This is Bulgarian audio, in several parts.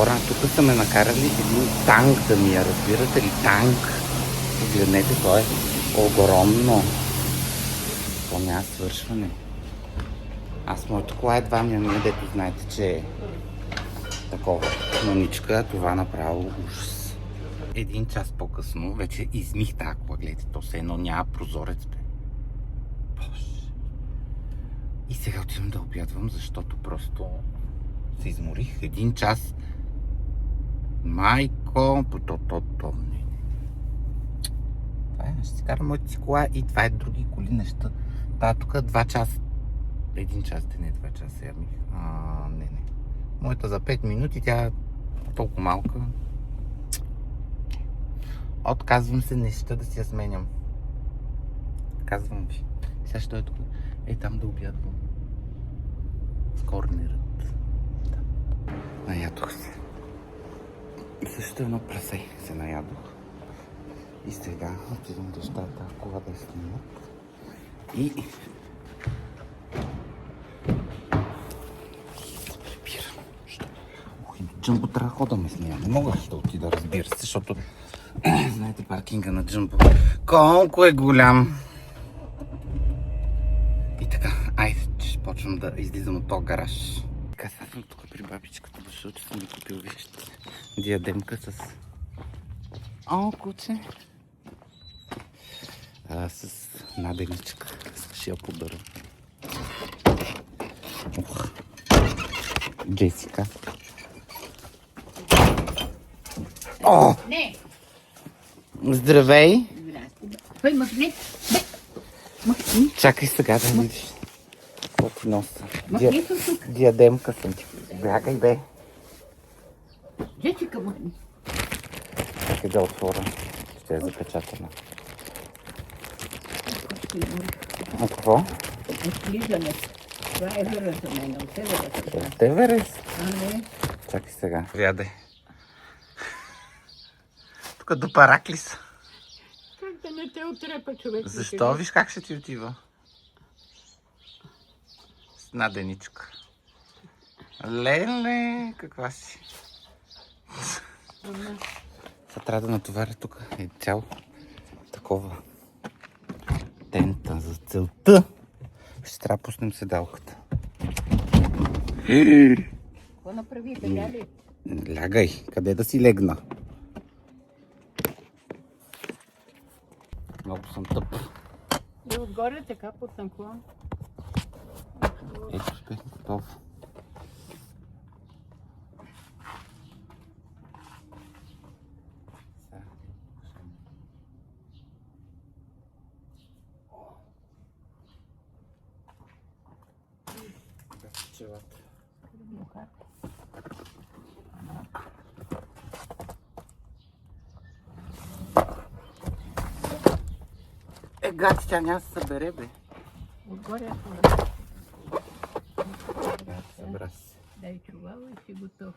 Хора, тук са ме накарали един танк да ми я, разбирате ли? Танк. Погледнете, то е огромно. То няма свършване. Аз моето кола едва ми е, дето знаете, че е такова маничка, това направо ужас. 1 час по-късно вече измих тази кола, гледайте, то се едно няма прозорец, бе. Боже. И сега отивам да обядвам, защото просто се изморих. 1 час. Майко, то. Това е, ще си карам моята си кола и това е други коли неща. Та тук 2 часа. 1 час, не 2 часа ямих. Не. Моята за 5 минути, тя е толкова малка. Отказвам се неща да си я сменям. Казвам ви. Сега ще е тук. Там да обядвам. С корнерът. Да. Наядох се. Също едно прасе се наядох. И сега отивам да оставя тази кола да я снимат. И Джъмбо трябва да хода ме снимам. Не мога да отида, разбира се, защото знаете паркинга на Джъмбо колко е голям. И така, айде, че почвам да излизам от този гараж. Така, сега съм тук при бабичката, защото съм ми купил, вижте, диадемка с... куче! С наденичка, с я подаря. Джесика. Не! Здравей! Кой магнит? Чакай сега да видиш. Какво ти носа? Магнито тук. Диадемка съм ти. Бягай, бе. Джесика магнит. Чакай да отворя. Ще е запечатана. Какво? Отлизане. Това е Еверест за мен. От Еверест. От Еверест? Не. Чакай сега. Вядай. Тук до Параклис. Как да не те отрепа, човек? Защо? Виж как ще ти отива. С наденичка. Леле, каква си. Сега трябва да натоваря тук. Е цяло такова тента за целта. Ще трябва да пуснем седалката. Какво направи? Така ли? Лягай. Къде да си легна? Много съм тъп. И отгоре така под наклон. Ето сте, готов. Гати, тя няма да се събере, бе. Отгоре е Събра се. дай чувала и си готов.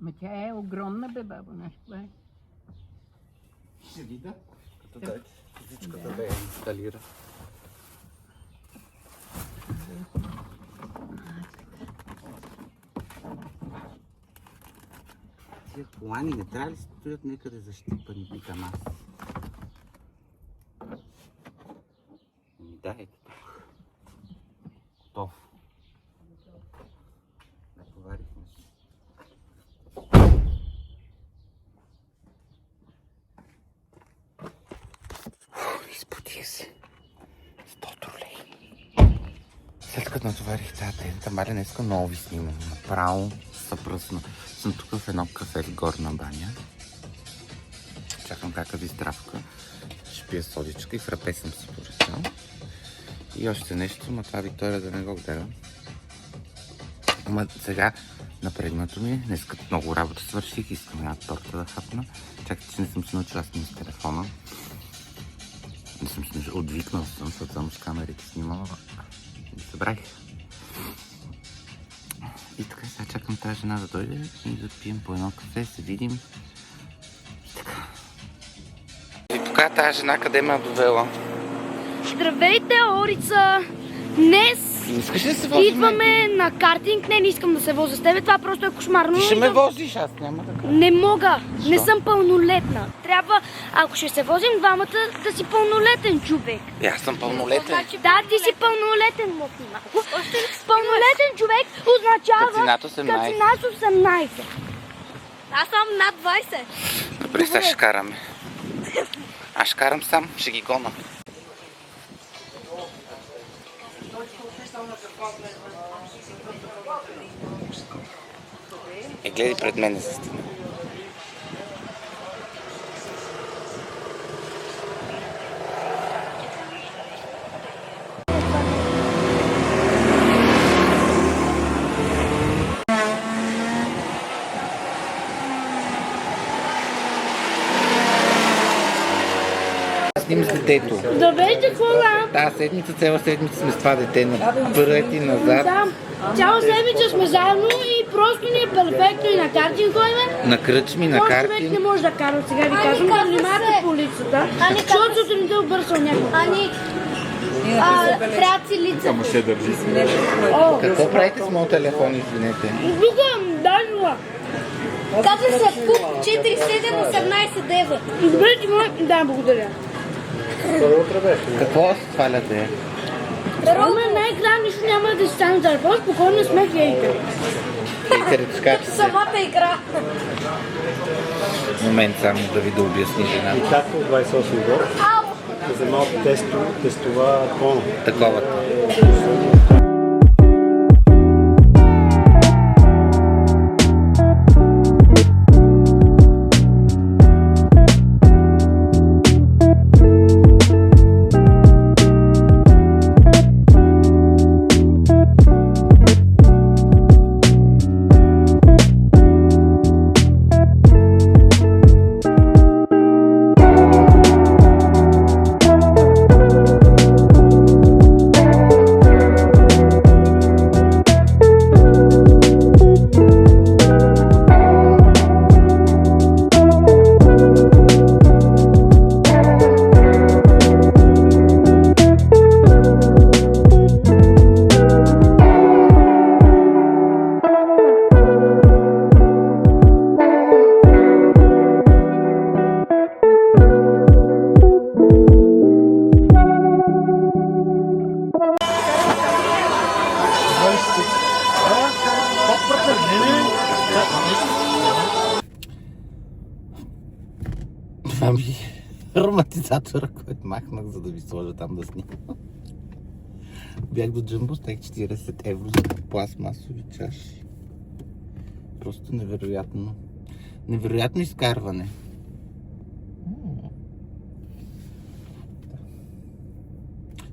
Ма тя е огромна, бе, бабо, знаеш това е. Ще видя, като дойде физичката да я инсталира. Тия колани не трябва ли стоят някъде защипани, питам аз? Да, ето тук. Готов. Натоварихме се. Изпотих се. 100 тролей. След като натоварих тази тента, Маля днеска много ви снимам. Направо съпръсна. Съм тук в едно кафе в Горна баня. Чакам кака ви здравка. Ще пия содичка и фрапе съм си поръчал. И още нещо, ма това Виктория да не го гледам. Ама сега напрегнато ми е. Днес като много работа свърших, искам една торта да хапна. Чакайте, че не съм се научил аз с телефона. Не съм се научил, отвикнал съм, защото само с камерите снимала. Не събрах. И така, сега чакам тази жена да дойде и да пием по едно кафе, се видим. И така. Ви покажа тази жена къде ме е довела. Здравейте, Орица! Днес Искаш ли да се возим? Идваме на картинг. Не искам да се возя с тебе. Това просто е кошмарно. Ти ще ме возиш, аз няма да кажа. Не мога. Не Защо? съм пълнолетна. Трябва, ако ще се возим двамата, да си пълнолетен човек. Аз съм пълнолетен. Да, ти си пълнолетен, мокни малко. Пълнолетен човек означава Кацинат 18. кацинат 18. Аз съм над 20. Добре, сега ще караме. Аз ще карам сам, ще ги гона. Гледай пред мен за стена. Снимам с детето. Да вижте хора. Тази седмица, цяла седмица сме с това дете напред и назад. Да, цяла седмица сме заедно и просто ни е перфектно и на картинг ходим. На кръчми, на Този човек карти. не може да кара, сега ви казвам, да внимавате по улицата, защото сутринта обърсал някой. Ани, трябва си лица. О, Какво правите с моят телефон, извинете? тук, дай нула. Казва се ПУП 4718 Добре, ти мой, да, благодаря. Какво сваляте? Роме на екран нищо няма да си стане за телефон, спокойно сме хейтери. Хейтерите скачате. Самата игра. Момент само да ви да обясни жена. И така от 28 год за малко тестова пона. Такова. Това ми е ароматизатора, който махнах, за да ви сложа там да снимам. Бях до Джамбо, стах 40 евро за пластмасови чаши. Просто невероятно. Невероятно изкарване.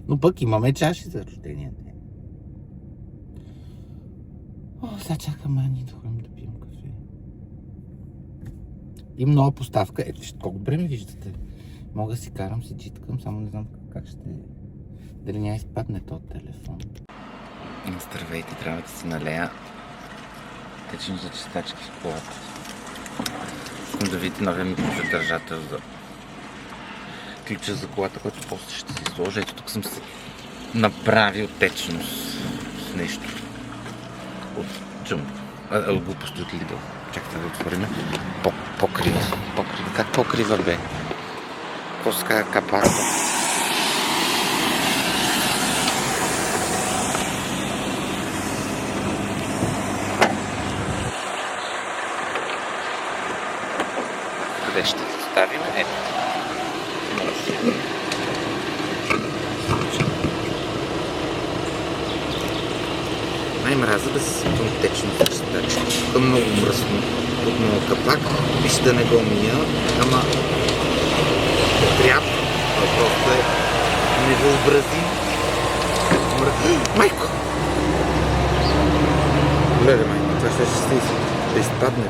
Но пък имаме чаши за рождения ден. О, сега чакам Ани да ходим да пием кафе. Има нова поставка. Ето, вижте колко добре ме виждате. Мога да си карам, си джиткам, само не знам как ще... Дали няма изпадне този телефон. Здравейте, трябва да си налея течен за чистачки в колата. Искам да видите новия микрозадържател за ключа за колата, който после ще си сложа. Ето тук съм се направил течност с нещо от Джамбо. Глупости от Lidl. Чакайте да отворим. По-крива. Как по-крива бе? Какво се казва капака? Къде ще се ставим? Ето. Най-мраза да се сипвам течно за чистачка. Тук е много мръсно. Тук много капак. Вижте да не го мия. Ама трябва. Просто е невъобразим. Майко! Гледай, майко, това ще да изпадне.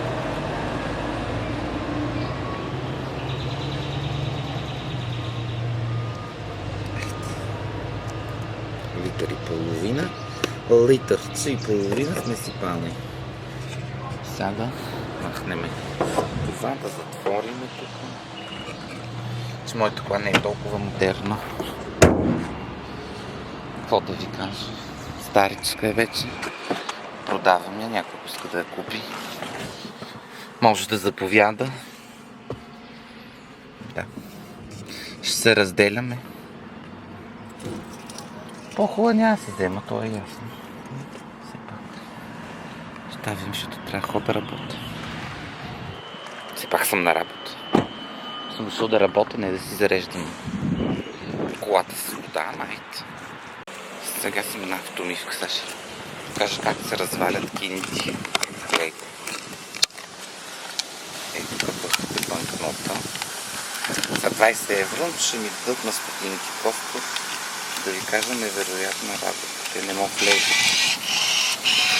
Литър и половина. Литърче и половина сме си пали. Сега да махнем това, да затворим тук. Че моята кола не е толкова модерна. Какво да ви кажа? Старичка е вече. Продавам я, някой иска да я купи. Може да заповяда. Да. Ще се разделяме. По-хубаво няма да се взема, то е ясно. Все пак. Ставим, защото трябва ход да работя. Все пак съм на работа. Съм дошъл да работя, не да си зареждам колата с вода, майт. Сега съм на автомивка, сега ще покажа как се развалят кинти. Глейте. Ето като банкнота. За 20 евро ще ми дадат на стотинки. Просто да ви кажа невероятна работа. Те не могат влезе.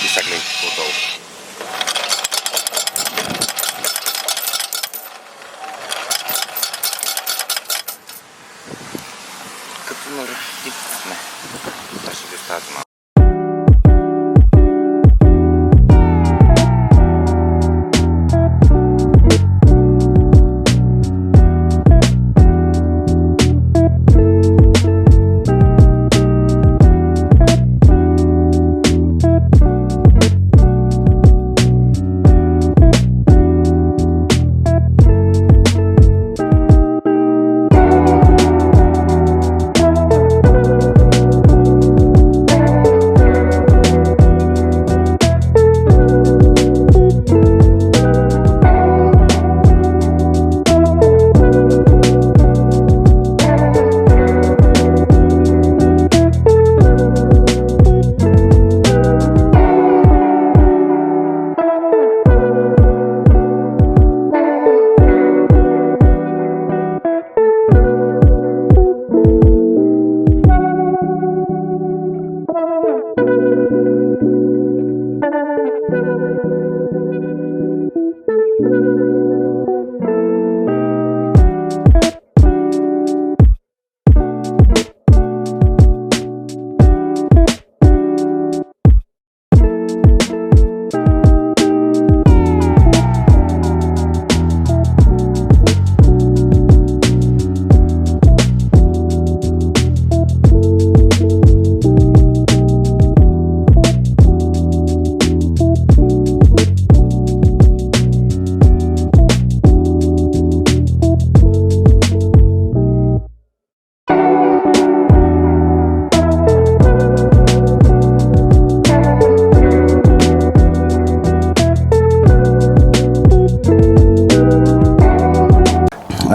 И сега гледайте по-долу. Като на репетиция сме. Това ще ви оставя малко.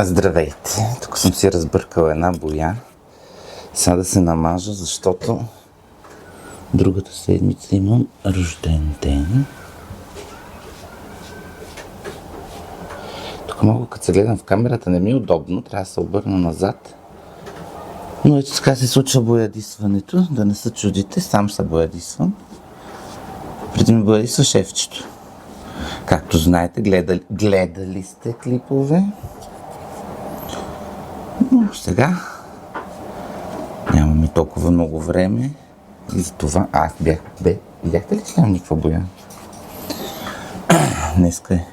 Здравейте! Тук съм си разбъркала една боя. Сега да се намажа, защото другата седмица имам рожден ден. Тук малко като се гледам в камерата не ми е удобно, трябва да се обърна назад. Но ето така се случва боядисването, да не се чудите, сам се боядисвам. Преди ми боядисва шефчето. Както знаете, гледали сте клипове. Но сега нямаме толкова много време и за това аз бях... Видяхте ли, че нямам никаква боя? Днеска е...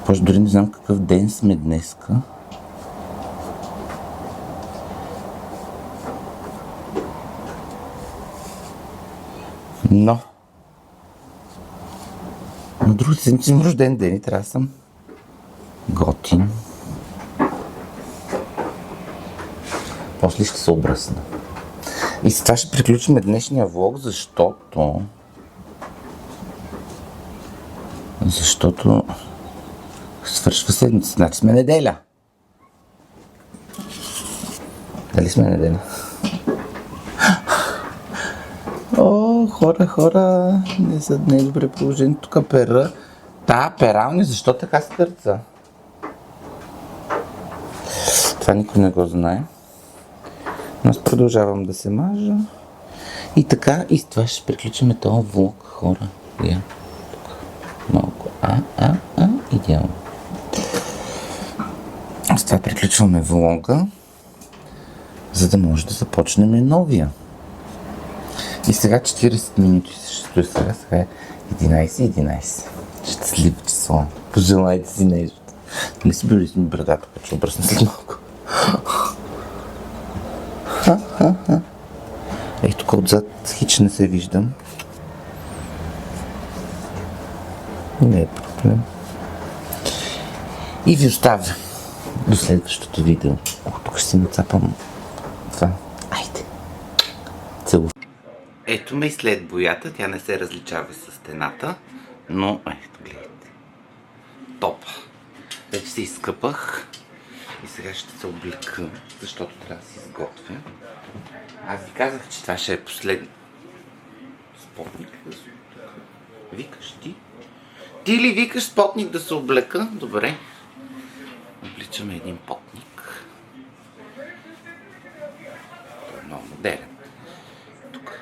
Може дори не знам какъв ден сме днеска. Но... На другата седмица имам рожден ден и трябва да съм готин. После ще се обръсна. И с това ще приключим днешния влог, защото свършва седмица. Значи сме неделя. Дали сме неделя? О, хора, не е добре положението. Тук пера. Перални, защо така стърца? Това никой не го знае. Аз продължавам да се мажа. И така, и с това ще приключим този влог, хора. Я, тук. Малко. Идеално. С това приключваме влога, за да може да започнем новия. И сега 40 минути ще стои сега е 11:11. Щастливо число. Пожелайте си нещо. Не си били с ми брадата, като ще обръсна след малко. Ей, тук отзад хич не се виждам. Не е проблем. И ви оставя до следващото видео. Тук ще си нацапам това. Айде. Целу. Ето ме и след боята. Тя не се различава с стената. Но, ето гледайте. Топ. Вече се изкъпах. И сега ще се облека, защото трябва да се изготвя. Аз ви казах, че това ще е последно. Спотник да се облека. Викаш ти? Ти ли викаш спотник да се облека? Добре. Обличаме един потник. Той е много модерен. Тук.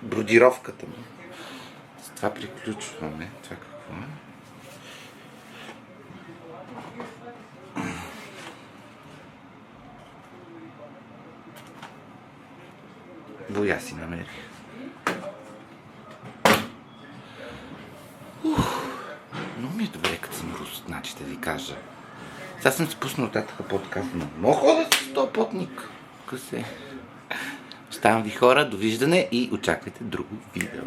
Бродировката му. С това приключваме. Това какво е? Боя си намерих. Много ми е добре, като съм рус, значи да ви кажа. Сега съм спуснал татъка подкаст, но много хода с този потник. Късе. Оставям ви хора, довиждане и очаквайте друго видео.